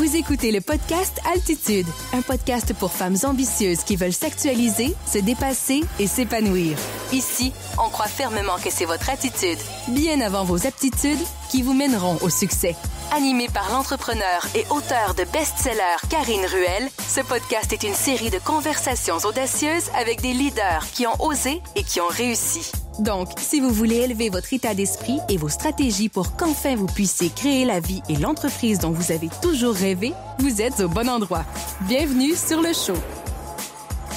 Vous écoutez le podcast Altitude, un podcast pour femmes ambitieuses qui veulent s'actualiser, se dépasser et s'épanouir. Ici, on croit fermement que c'est votre attitude, bien avant vos aptitudes, qui vous mèneront au succès. Animé par l'entrepreneur et auteur de best-sellers Karine Ruel, ce podcast est une série de conversations audacieuses avec des leaders qui ont osé et qui ont réussi. Donc, si vous voulez élever votre état d'esprit et vos stratégies pour qu'enfin vous puissiez créer la vie et l'entreprise dont vous avez toujours rêvé, vous êtes au bon endroit. Bienvenue sur le show.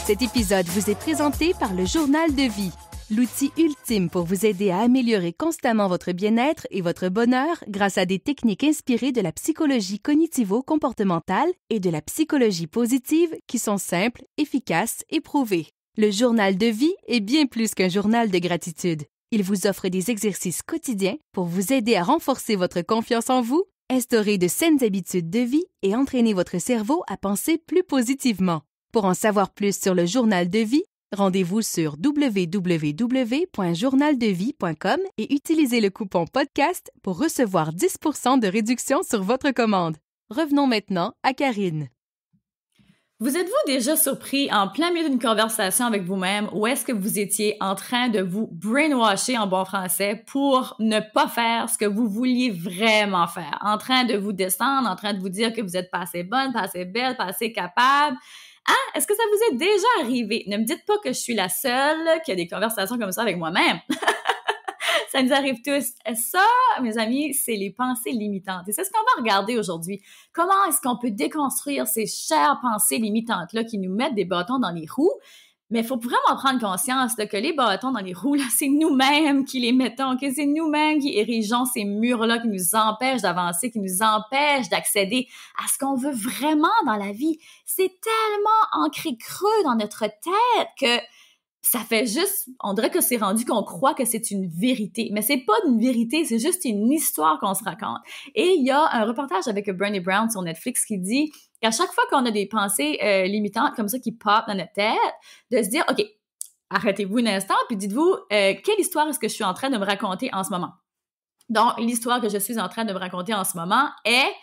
Cet épisode vous est présenté par le Journal de vie, l'outil ultime pour vous aider à améliorer constamment votre bien-être et votre bonheur grâce à des techniques inspirées de la psychologie cognitivo-comportementale et de la psychologie positive qui sont simples, efficaces et prouvées. Le Journal de vie est bien plus qu'un journal de gratitude. Il vous offre des exercices quotidiens pour vous aider à renforcer votre confiance en vous, instaurer de saines habitudes de vie et entraîner votre cerveau à penser plus positivement. Pour en savoir plus sur le Journal de vie, rendez-vous sur www.journaldevie.com et utilisez le coupon podcast pour recevoir 10% de réduction sur votre commande. Revenons maintenant à Karine. Vous êtes-vous déjà surpris en plein milieu d'une conversation avec vous-même ou est-ce que vous étiez en train de vous brainwasher en bon français pour ne pas faire ce que vous vouliez vraiment faire? En train de vous descendre, en train de vous dire que vous êtes pas assez bonne, pas assez belle, pas assez capable. Hein? Est-ce que ça vous est déjà arrivé? Ne me dites pas que je suis la seule qui a des conversations comme ça avec moi-même. Ça nous arrive tous. Ça, mes amis, c'est les pensées limitantes. Et c'est ce qu'on va regarder aujourd'hui. Comment est-ce qu'on peut déconstruire ces chères pensées limitantes-là qui nous mettent des bâtons dans les roues? Mais il faut vraiment prendre conscience là, que les bâtons dans les roues, là, c'est nous-mêmes qui les mettons, que c'est nous-mêmes qui érigeons ces murs-là qui nous empêchent d'avancer, qui nous empêchent d'accéder à ce qu'on veut vraiment dans la vie. C'est tellement ancré creux dans notre tête que ça fait juste, on dirait que c'est rendu qu'on croit que c'est une vérité. Mais c'est pas une vérité, c'est juste une histoire qu'on se raconte. Et il y a un reportage avec Brené Brown sur Netflix qui dit qu'à chaque fois qu'on a des pensées limitantes comme ça qui pop dans notre tête, de se dire, OK, arrêtez-vous un instant, puis dites-vous, quelle histoire est-ce que je suis en train de me raconter en ce moment? Donc, l'histoire que je suis en train de me raconter en ce moment est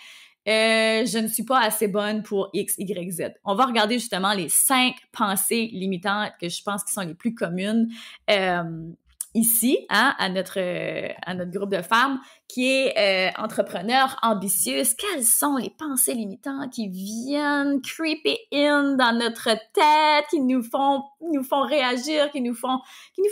je ne suis pas assez bonne pour X, Y, Z. On va regarder justement les 5 pensées limitantes que je pense qui sont les plus communes ici, hein, à notre groupe de femmes qui est entrepreneur, ambitieuse. Quelles sont les pensées limitantes qui viennent creeper in dans notre tête, qui nous font réagir, qui nous font nous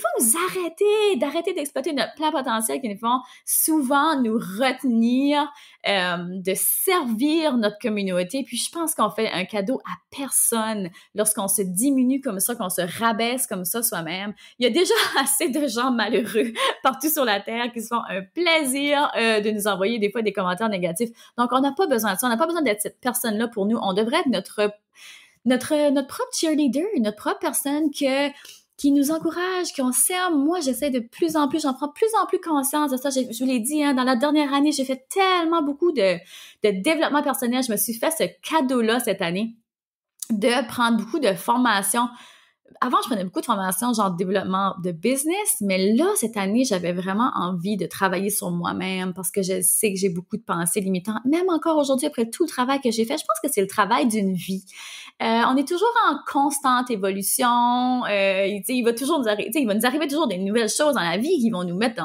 d'arrêter d'exploiter notre plein potentiel, qui nous font souvent nous retenir de servir notre communauté. Puis je pense qu'on fait un cadeau à personne lorsqu'on se diminue comme ça, qu'on se rabaisse comme ça soi-même. Il y a déjà assez de gens malheureux partout sur la Terre qui se font un plaisir de nous envoyer des fois des commentaires négatifs. Donc, on n'a pas besoin de ça. On n'a pas besoin d'être cette personne-là pour nous. On devrait être notre propre cheerleader, notre propre personne qui nous encourage, qu'on s'aime. Moi, j'essaie de plus en plus, j'en prends de plus en plus conscience de ça. Je vous l'ai dit, hein, dans la dernière année, j'ai fait tellement beaucoup de développement personnel. Je me suis fait ce cadeau-là cette année de prendre beaucoup de formations. Avant, je prenais beaucoup de formations, genre développement de business, mais là, cette année, j'avais vraiment envie de travailler sur moi-même parce que je sais que j'ai beaucoup de pensées limitantes. Même encore aujourd'hui, après tout le travail que j'ai fait, je pense que c'est le travail d'une vie. On est toujours en constante évolution. Il va toujours nous arriver, il va nous arriver toujours des nouvelles choses dans la vie qui vont nous mettre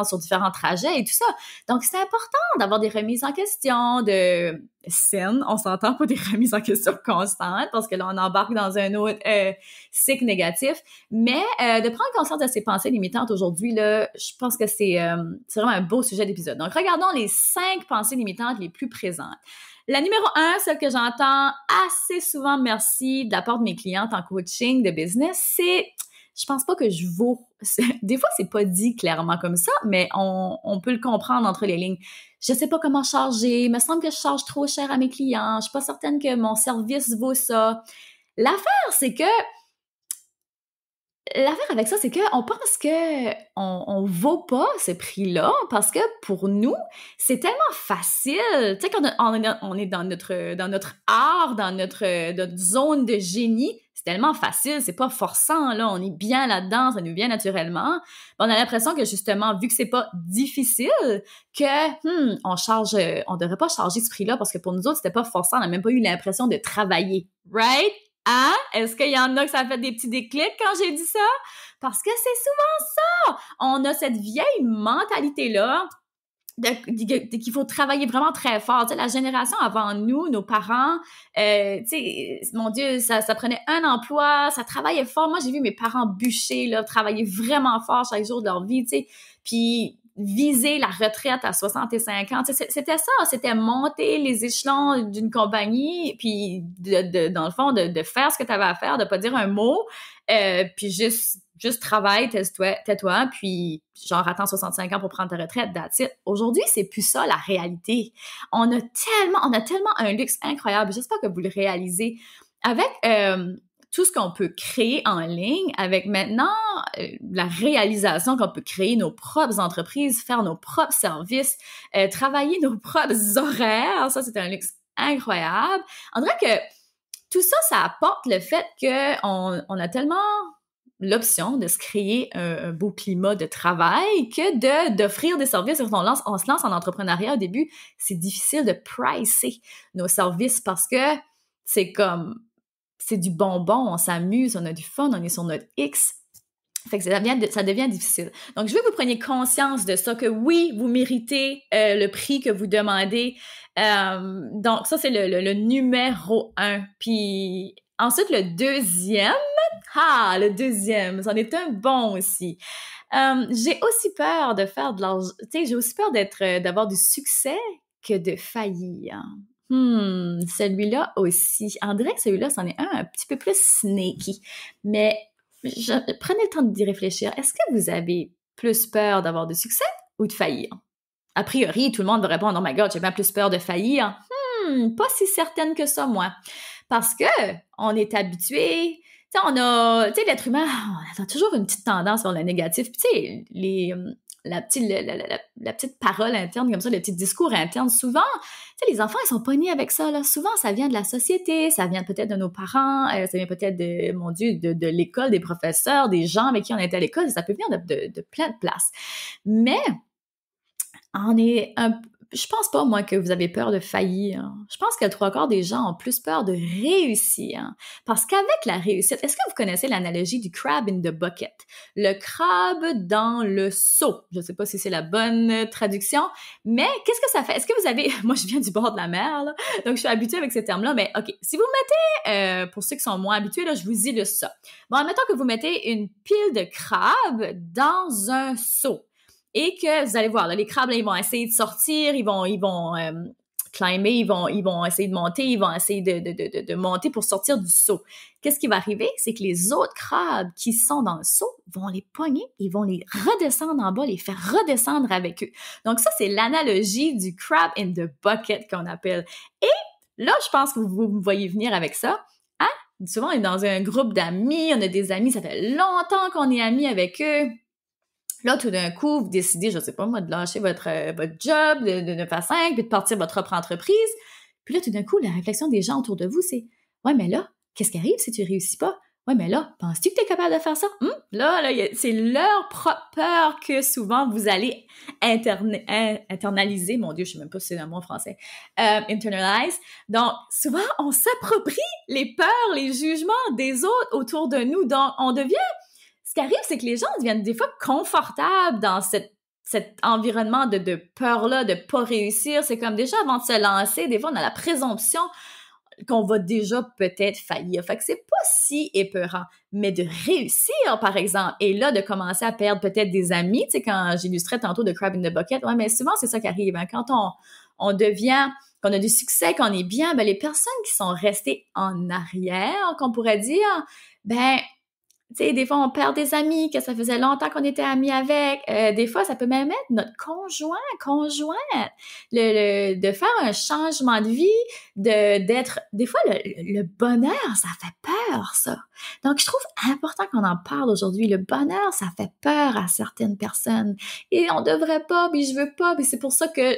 sur différents trajets et tout ça. Donc, c'est important d'avoir des remises en question, de saine, on s'entend, pas des remises en question constantes parce que là, on embarque dans un autre cycle négatif. Mais de prendre conscience de ces pensées limitantes aujourd'hui, là, je pense que c'est vraiment un beau sujet d'épisode. Donc, regardons les 5 pensées limitantes les plus présentes. La numéro 1, celle que j'entends assez souvent, merci, de la part de mes clientes en coaching de business, c'est je pense pas que je vaux. Des fois, c'est pas dit clairement comme ça, mais on peut le comprendre entre les lignes. Je sais pas comment charger. Il me semble que je charge trop cher à mes clients. Je suis pas certaine que mon service vaut ça. L'affaire, c'est que l'affaire avec ça, c'est qu'on pense que on vaut pas ce prix-là parce que pour nous, c'est tellement facile. Tu sais, quand on est dans notre art, dans notre zone de génie, c'est tellement facile, c'est pas forçant, là. On est bien là-dedans, ça nous vient naturellement. On a l'impression que justement, vu que c'est pas difficile, que on devrait pas charger ce prix-là parce que pour nous autres, c'était pas forçant, on n'a même pas eu l'impression de travailler. Right? Hein? Est-ce qu'il y en a que ça a fait des petits déclics quand j'ai dit ça? Parce que c'est souvent ça! On a cette vieille mentalité-là qu'il faut travailler vraiment très fort. Tu sais, la génération avant nous, nos parents, tu sais, mon Dieu, ça prenait un emploi, ça travaillait fort. Moi, j'ai vu mes parents bûcher, là, travailler vraiment fort chaque jour de leur vie, tu sais, puis viser la retraite à 65 ans. Tu sais, c'était ça, c'était monter les échelons d'une compagnie, puis dans le fond, de faire ce que tu avais à faire, de pas dire un mot, puis juste travaille, tais-toi, puis genre attends 65 ans pour prendre ta retraite, that's it. Aujourd'hui, c'est plus ça la réalité. On a tellement un luxe incroyable. J'espère que vous le réalisez. Avec tout ce qu'on peut créer en ligne, avec maintenant la réalisation qu'on peut créer nos propres entreprises, faire nos propres services, travailler nos propres horaires, ça c'est un luxe incroyable. On dirait que tout ça, ça apporte le fait qu'on a tellement l'option de se créer un beau climat de travail que d'offrir des services. On se lance en entrepreneuriat au début, c'est difficile de pricer nos services parce que c'est du bonbon, on s'amuse, on a du fun, on est sur notre X. Fait que ça devient difficile. Donc, je veux que vous preniez conscience de ça, que oui, vous méritez le prix que vous demandez. Donc, ça, c'est le numéro 1. Puis ensuite, le deuxième, c'en est un bon aussi. J'ai aussi peur de faire de l'argent, tu sais, j'ai aussi peur d'avoir du succès que de faillir. Celui-là aussi. On dirait que celui-là, c'en est un petit peu plus sneaky. Mais prenez le temps d'y réfléchir. Est-ce que vous avez plus peur d'avoir de succès ou de faillir? A priori, tout le monde va répondre « Oh my God, j'ai bien plus peur de faillir. » Pas si certaine que ça, moi. Parce que on est habitué, tu sais, l'être humain, on a toujours une petite tendance sur le négatif. Puis tu sais, la petite parole interne comme ça, le petit discours interne, souvent, tu sais, les enfants, ils sont pas nés avec ça, là. Souvent, ça vient de la société, ça vient peut-être de nos parents, ça vient peut-être de l'école, des professeurs, des gens avec qui on était à l'école, ça peut venir de plein de places. Mais, je pense pas, moi, que vous avez peur de faillir. Je pense que le 3/4 des gens ont plus peur de réussir. Parce qu'avec la réussite, est-ce que vous connaissez l'analogie du crab in the bucket? Le crabe dans le seau. Je sais pas si c'est la bonne traduction, mais qu'est-ce que ça fait? Est-ce que vous avez... Moi, je viens du bord de la mer, là, donc je suis habituée avec ces termes-là, mais OK, si vous mettez, pour ceux qui sont moins habitués, là, je vous illustre ça. Bon, admettons que vous mettez une pile de crabes dans un seau. Et que vous allez voir, là, les crabes, là, ils vont essayer de sortir, ils vont climber, ils vont essayer de monter, ils vont essayer de monter pour sortir du seau. Qu'est-ce qui va arriver? C'est que les autres crabes qui sont dans le seau vont les pogner, ils vont les redescendre en bas, les faire redescendre avec eux. Donc ça, c'est l'analogie du crab in the bucket qu'on appelle. Et là, je pense que vous me voyez venir avec ça. Hein? Souvent, on est dans un groupe d'amis, on a des amis, ça fait longtemps qu'on est amis avec eux. Là, tout d'un coup, vous décidez, je sais pas moi, de lâcher votre job de 9 à 5, puis de partir votre propre entreprise. Puis là, tout d'un coup, la réflexion des gens autour de vous, c'est « Ouais, mais là, qu'est-ce qui arrive si tu réussis pas? Ouais, mais là, penses-tu que tu es capable de faire ça? » Là, c'est leur propre peur que souvent vous allez internaliser. Mon Dieu, je sais même pas si c'est un mot en français. Internalize. Donc, souvent, on s'approprie les peurs, les jugements des autres autour de nous. Donc, on devient... Ce qui arrive, c'est que les gens deviennent des fois confortables dans cet environnement de peur-là, de pas réussir. C'est comme déjà avant de se lancer, des fois, on a la présomption qu'on va déjà peut-être faillir. Fait que c'est pas si épeurant. Mais de réussir, par exemple, et là, de commencer à perdre peut-être des amis, tu sais, quand j'illustrais tantôt de Crab in the Bucket, ouais, mais souvent, c'est ça qui arrive. Hein. Quand on devient, qu'on a du succès, qu'on est bien, ben les personnes qui sont restées en arrière, qu'on pourrait dire, ben... Tu sais, des fois, on perd des amis que ça faisait longtemps qu'on était amis avec. Des fois, ça peut même être notre conjointe. De faire un changement de vie, d'être... Des fois, le bonheur, ça fait peur, ça. Donc, je trouve important qu'on en parle aujourd'hui. Le bonheur, ça fait peur à certaines personnes. Et on devrait pas, puis je veux pas, puis c'est pour ça que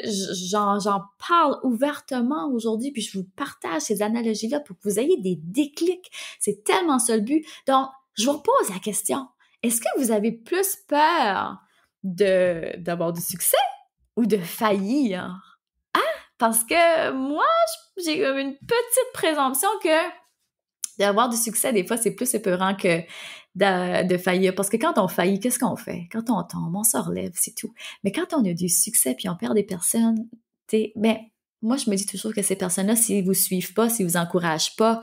j'en parle ouvertement aujourd'hui, puis je vous partage ces analogies-là pour que vous ayez des déclics. C'est tellement ça le but. Donc, je vous repose la question. Est-ce que vous avez plus peur d'avoir du succès ou de faillir? Parce que moi, j'ai une petite présomption que d'avoir du succès, des fois, c'est plus épeurant que de faillir. Parce que quand on faillit, qu'est-ce qu'on fait? Quand on tombe, on se relève, c'est tout. Mais quand on a du succès puis on perd des personnes, moi, je me dis toujours que ces personnes-là, s'ils vous suivent pas, s'ils vous encouragent pas,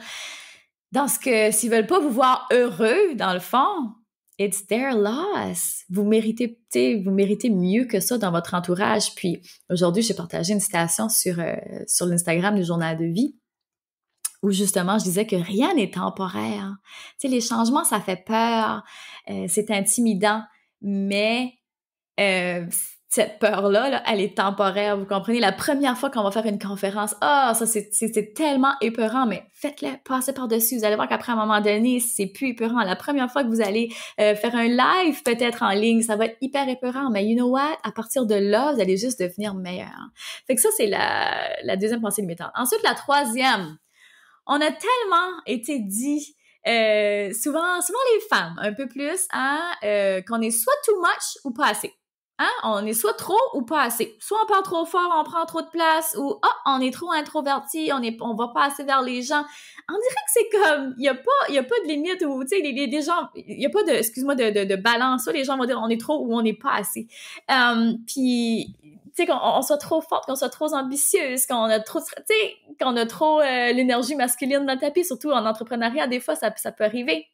s'ils veulent pas vous voir heureux, dans le fond, it's their loss. Vous méritez mieux que ça dans votre entourage. Puis aujourd'hui, j'ai partagé une citation sur l'Instagram du Journal de vie où justement, je disais que rien n'est temporaire. Tu sais, les changements, ça fait peur, c'est intimidant, mais cette peur-là, là, elle est temporaire, vous comprenez? La première fois qu'on va faire une conférence, ça c'est tellement épeurant, mais faites-le, passez par-dessus. Vous allez voir qu'après, à un moment donné, c'est plus épeurant. La première fois que vous allez faire un live, peut-être en ligne, ça va être hyper épeurant, mais you know what? À partir de là, vous allez juste devenir meilleur. Fait que ça, c'est la deuxième pensée limitante. Ensuite, la troisième, on a tellement été dit, souvent les femmes, un peu plus, qu'on est soit too much ou pas assez. On est soit trop ou pas assez. Soit on parle trop fort, on prend trop de place, ou on est trop introverti, on va pas assez vers les gens. On dirait que c'est comme, il y a pas de limite où, tu sais, les gens, il y a pas de balance. Soit les gens vont dire on est trop ou on n'est pas assez. Puis, tu sais, qu'on soit trop forte, qu'on soit trop ambitieuse, qu'on a trop l'énergie masculine dans le tapis, surtout en entrepreneuriat, des fois, ça peut arriver.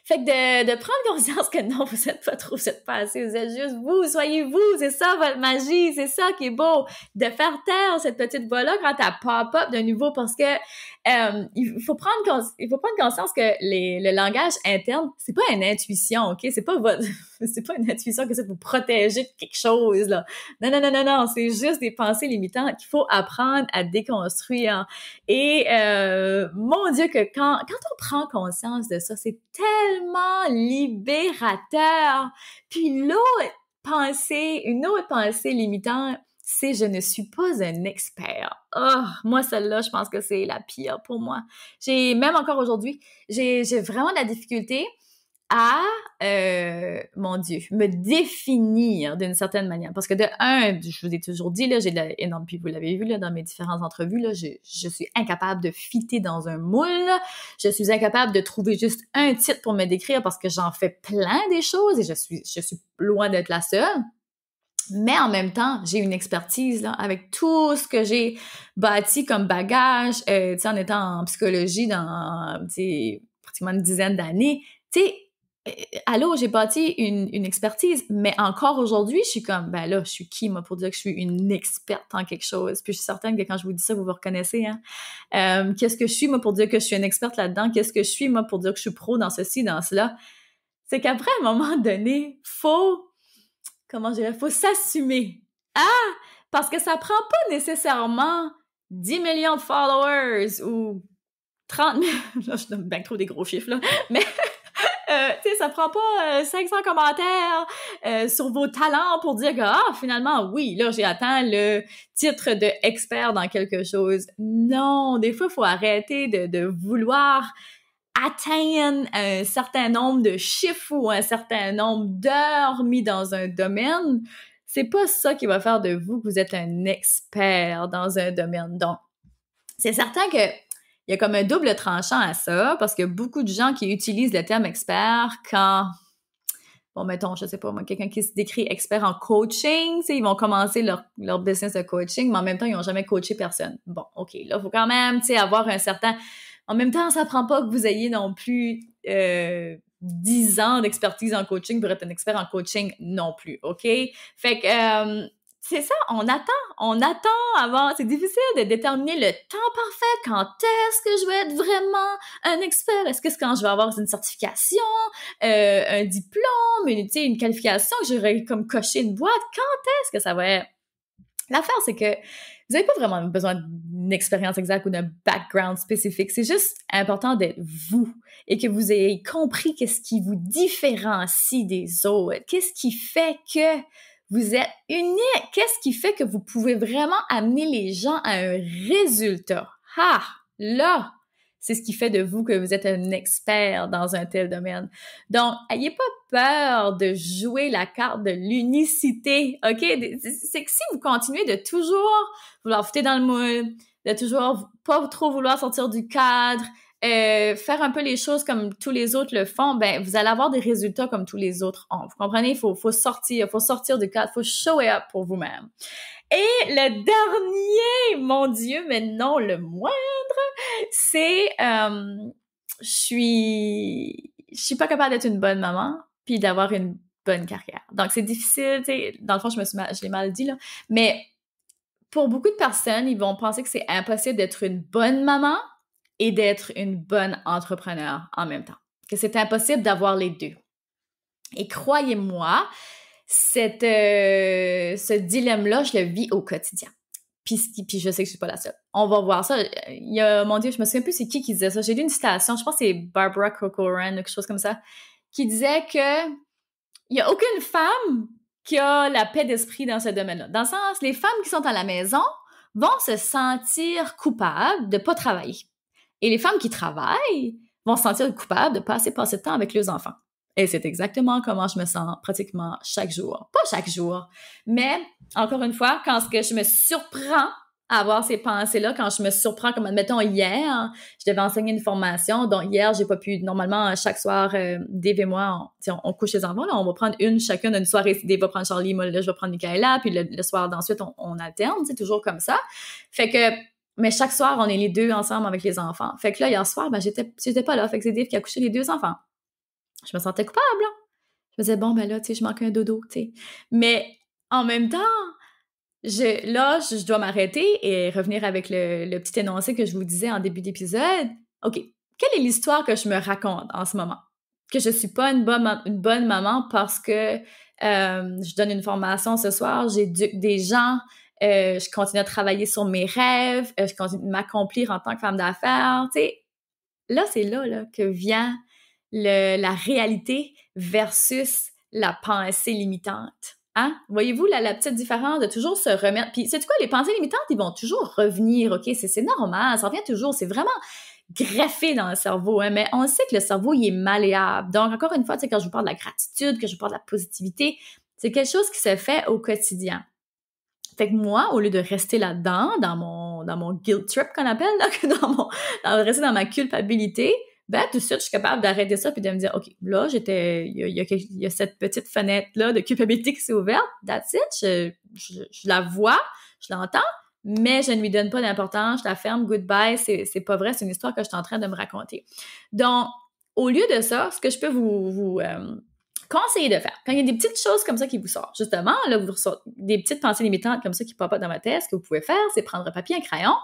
Fait que de prendre conscience que non, vous êtes pas trop, vous êtes pas assez, vous êtes juste vous, soyez vous, c'est ça votre magie, c'est ça qui est beau, de faire taire cette petite voix-là quand elle pop-up de nouveau, parce que il faut prendre conscience que le langage interne, c'est pas une intuition, ok? C'est pas une intuition que c'est pour vous protéger de quelque chose, là. Non, c'est juste des pensées limitantes qu'il faut apprendre à déconstruire. Et mon Dieu, que quand on prend conscience de ça, c'est tellement libérateur. Puis une autre pensée limitante, c'est « je ne suis pas un expert ». Moi, celle-là, je pense que c'est la pire pour moi. Même encore aujourd'hui, j'ai vraiment de la difficulté à, mon Dieu, me définir d'une certaine manière. Parce que je vous ai toujours dit, là, puis vous l'avez vu là, dans mes différentes entrevues, là, je suis incapable de fitter dans un moule. Je suis incapable de trouver juste un titre pour me décrire parce que j'en fais plein des choses et je suis loin d'être la seule. Mais en même temps, j'ai une expertise là, avec tout ce que j'ai bâti comme bagage, en étant en psychologie dans pratiquement une dizaine d'années. Allô, j'ai bâti une expertise, mais encore aujourd'hui, je suis comme, je suis qui, moi, pour dire que je suis une experte en quelque chose? Puis je suis certaine que quand je vous dis ça, vous reconnaissez, hein? Qu'est-ce que je suis, moi, pour dire que je suis une experte là-dedans? Qu'est-ce que je suis, moi, pour dire que je suis pro dans ceci, dans cela? C'est qu'après, à un moment donné, faut s'assumer. Parce que ça prend pas nécessairement 10 millions de followers ou 30 000, là, je donne bien trop des gros chiffres, là, mais ça prend pas 500 commentaires sur vos talents pour dire que, finalement, oui, là, j'ai atteint le titre de expert dans quelque chose. Non, des fois, il faut arrêter de vouloir atteindre un certain nombre de chiffres ou un certain nombre d'heures mis dans un domaine. C'est pas ça qui va faire de vous que vous êtes un expert dans un domaine. Donc, c'est certain que il y a comme un double tranchant à ça, parce qu'il y a beaucoup de gens qui utilisent le terme expert quand, mettons, je sais pas, moi, quelqu'un qui se décrit expert en coaching, ils vont commencer leur business de coaching, mais en même temps, ils n'ont jamais coaché personne. Bon, OK, là, il faut quand même, avoir un certain... En même temps, ça prend pas que vous ayez non plus 10 ans d'expertise en coaching pour être un expert en coaching non plus, OK? Fait que... c'est ça, on attend avant. C'est difficile de déterminer le temps parfait. Quand est-ce que je vais être vraiment un expert? Est-ce que c'est quand je vais avoir une certification, un diplôme, une qualification que j'aurais comme coché une boîte? Quand est-ce que ça va être? L'affaire, c'est que vous n'avez pas vraiment besoin d'une expérience exacte ou d'un background spécifique. C'est juste important d'être vous et que vous ayez compris qu'est-ce qui vous différencie des autres. Qu'est-ce qui fait que vous êtes unique? Qu'est-ce qui fait que vous pouvez vraiment amener les gens à un résultat? Ah, là, c'est ce qui fait de vous que vous êtes un expert dans un tel domaine. Donc, ayez pas peur de jouer la carte de l'unicité, OK? C'est que si vous continuez de toujours vouloir foutre dans le moule, de toujours pas trop vouloir sortir du cadre, faire un peu les choses comme tous les autres le font, ben vous allez avoir des résultats comme tous les autres ont. Vous comprenez? Il faut sortir du cadre, il faut show up pour vous-même. Et le dernier, mon Dieu, mais non le moindre, c'est je suis pas capable d'être une bonne maman puis d'avoir une bonne carrière. Donc c'est difficile, tu sais, dans le fond je l'ai mal dit là, mais pour beaucoup de personnes, ils vont penser que c'est impossible d'être une bonne maman et d'être une bonne entrepreneur en même temps. Que c'est impossible d'avoir les deux. Et croyez-moi, ce dilemme-là, je le vis au quotidien. Puis je sais que je suis pas la seule. On va voir ça. Il y a, mon Dieu, je me souviens plus c'est qui disait ça. J'ai lu une citation, je pense que c'est Barbara Corcoran ou quelque chose comme ça, qui disait que il y a aucune femme qui a la paix d'esprit dans ce domaine-là. Dans le sens, les femmes qui sont à la maison vont se sentir coupables de pas travailler. Et les femmes qui travaillent vont se sentir coupables de pas assez passer de temps avec leurs enfants. Et c'est exactement comment je me sens pratiquement chaque jour. Pas chaque jour, mais encore une fois, quand je me surprends à avoir ces pensées-là, quand je me surprends, comme admettons hier, je devais enseigner une formation, donc hier, j'ai pas pu, normalement, chaque soir, Dave et moi, on couche les enfants, là, on va prendre chacune une soirée, Dave va prendre Charlie, moi, là, je vais prendre Michaela, puis le soir d'ensuite, on alterne, c'est toujours comme ça. Fait que, mais chaque soir, on est les deux ensemble avec les enfants. Fait que là, hier soir, ben, j'étais pas là, fait que c'est Dave qui a couché les deux enfants. Je me sentais coupable, là. Je me disais, bon, ben là, tu sais, je manque un dodo, tu sais. Mais en même temps, je dois m'arrêter et revenir avec le petit énoncé que je vous disais en début d'épisode. OK, quelle est l'histoire que je me raconte en ce moment? Que je suis pas une bonne maman parce que je donne une formation ce soir, j'éduque des gens, je continue à travailler sur mes rêves, je continue de m'accomplir en tant que femme d'affaires, tu sais. Là, c'est là que vient la réalité versus la pensée limitante. Hein? Voyez-vous la petite différence de toujours se remettre. Puis, c'est quoi, les pensées limitantes, ils vont toujours revenir, OK? C'est normal, ça revient toujours. C'est vraiment greffé dans le cerveau, hein? Mais on sait que le cerveau, il est malléable. Donc, encore une fois, tu sais, quand je vous parle de la gratitude, que je vous parle de la positivité, c'est quelque chose qui se fait au quotidien. Fait que moi, au lieu de rester là-dedans, dans mon guilt trip qu'on appelle, là, rester dans ma culpabilité, ben, tout de suite, je suis capable d'arrêter ça puis de me dire, OK, là, il y a cette petite fenêtre-là de culpabilité qui s'est ouverte, that's it, je la vois, je l'entends, mais je ne lui donne pas d'importance, je la ferme, goodbye, c'est pas vrai, c'est une histoire que je suis en train de me raconter. Donc, au lieu de ça, ce que je peux vous conseiller de faire, quand il y a des petites choses comme ça qui vous sortent, justement, là, vous ressortez des petites pensées limitantes comme ça qui pop up dans votre tête, ce que vous pouvez faire, c'est prendre un papier, un crayon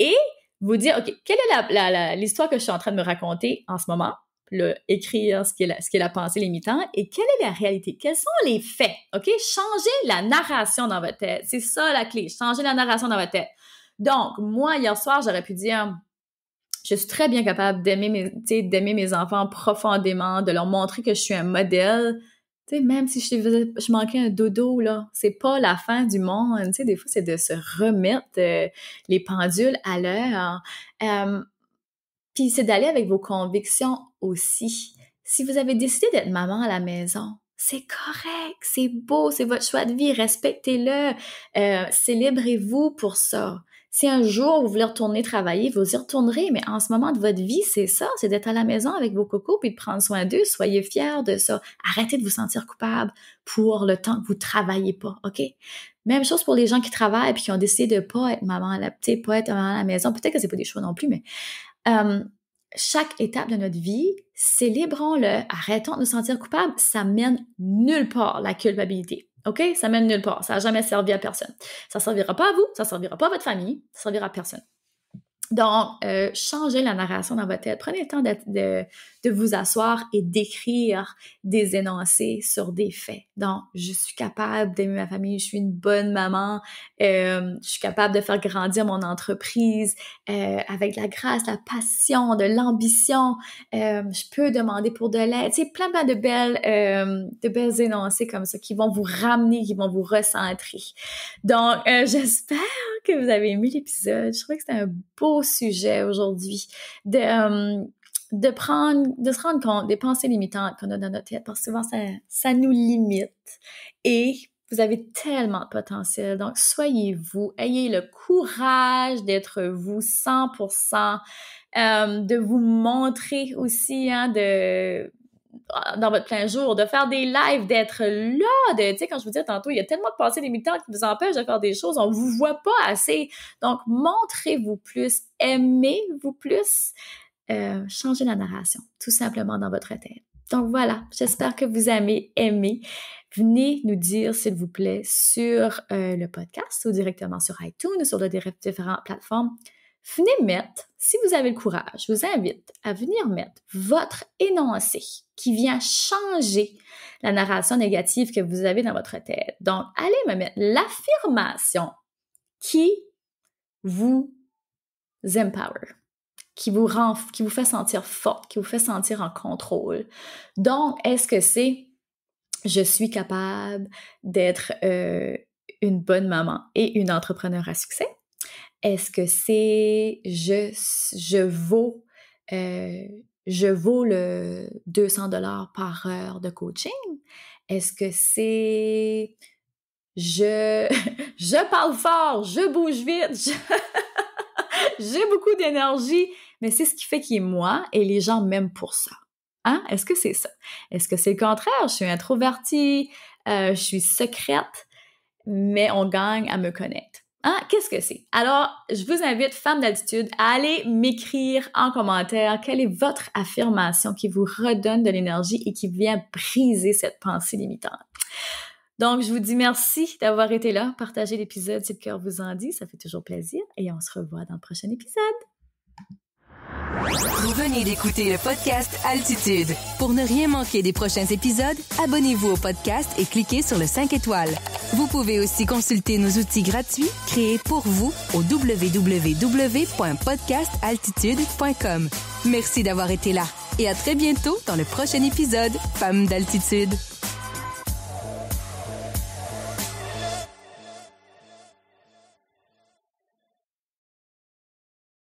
et vous dire, OK, quelle est l'histoire que je suis en train de me raconter en ce moment? Là, écrire ce qui est la pensée limitante et quelle est la réalité? Quels sont les faits? OK? Changez la narration dans votre tête. C'est ça la clé. Changez la narration dans votre tête. Donc, moi, hier soir, j'aurais pu dire, je suis très bien capable d'aimer mes enfants profondément, de leur montrer que je suis un modèle. Tu sais, même si je manquais un dodo, là, c'est pas la fin du monde. Tu sais, des fois, c'est de se remettre les pendules à l'heure. Puis c'est d'aller avec vos convictions aussi. Si vous avez décidé d'être maman à la maison, c'est correct, c'est beau, c'est votre choix de vie, respectez-le, célébrez-vous pour ça. Si un jour vous voulez retourner travailler, vous y retournerez, mais en ce moment de votre vie, c'est ça, c'est d'être à la maison avec vos cocos puis de prendre soin d'eux, soyez fiers de ça. Arrêtez de vous sentir coupable pour le temps que vous travaillez pas, OK? Même chose pour les gens qui travaillent puis qui ont décidé de pas être maman pas être maman à la maison, peut-être que c'est pas des choix non plus, mais chaque étape de notre vie, célébrons-le, arrêtons de nous sentir coupables, ça mène nulle part, la culpabilité. OK? Ça mène nulle part. Ça n'a jamais servi à personne. Ça ne servira pas à vous, ça ne servira pas à votre famille, ça ne servira à personne. Donc, changez la narration dans votre tête. Prenez le temps de vous asseoir et d'écrire des énoncés sur des faits. Donc, je suis capable d'aimer ma famille, je suis une bonne maman, je suis capable de faire grandir mon entreprise avec de la grâce, de la passion, de l'ambition. Je peux demander pour de l'aide. Tu sais, plein de belles énoncés comme ça qui vont vous ramener, qui vont vous recentrer. Donc, j'espère que vous avez aimé l'épisode. Je trouvais que c'était un beau sujet aujourd'hui de se rendre compte des pensées limitantes qu'on a dans notre tête, parce que souvent ça nous limite. Et vous avez tellement de potentiel. Donc, soyez-vous, ayez le courage d'être vous 100%, de vous montrer aussi, dans votre plein jour, de faire des lives, d'être là, tu sais, quand je vous disais tantôt, il y a tellement de pensées limitantes qui vous empêchent de faire des choses, on vous voit pas assez. Donc, montrez-vous plus, aimez-vous plus, changez la narration, tout simplement dans votre tête. Donc voilà, j'espère que vous avez aimé. Venez nous dire, s'il vous plaît, sur le podcast ou directement sur iTunes ou sur les différentes plateformes. Venez mettre, si vous avez le courage, je vous invite à venir mettre votre énoncé qui vient changer la narration négative que vous avez dans votre tête. Donc, allez me mettre l'affirmation qui vous empower, qui vous fait sentir forte, qui vous fait sentir en contrôle. Donc, est-ce que c'est « je suis capable d'être une bonne maman et une entrepreneur à succès ». Est-ce que c'est je vaux le 200$ par heure de coaching? Est-ce que c'est je parle fort, je bouge vite, j'ai beaucoup d'énergie, mais c'est ce qui fait qui est moi et les gens m'aiment pour ça. Hein? Est-ce que c'est ça? Est-ce que c'est le contraire? Je suis introvertie, je suis secrète, mais on gagne à me connaître. Hein? Qu'est-ce que c'est? Alors, je vous invite, femmes d'altitude, à aller m'écrire en commentaire quelle est votre affirmation qui vous redonne de l'énergie et qui vient briser cette pensée limitante. Donc, je vous dis merci d'avoir été là. Partagez l'épisode si le cœur vous en dit. Ça fait toujours plaisir. Et on se revoit dans le prochain épisode. Vous venez d'écouter le podcast Altitude. Pour ne rien manquer des prochains épisodes, abonnez-vous au podcast et cliquez sur le 5 étoiles. Vous pouvez aussi consulter nos outils gratuits créés pour vous au www.podcastaltitude.com. Merci d'avoir été là et à très bientôt dans le prochain épisode Femmes d'altitude.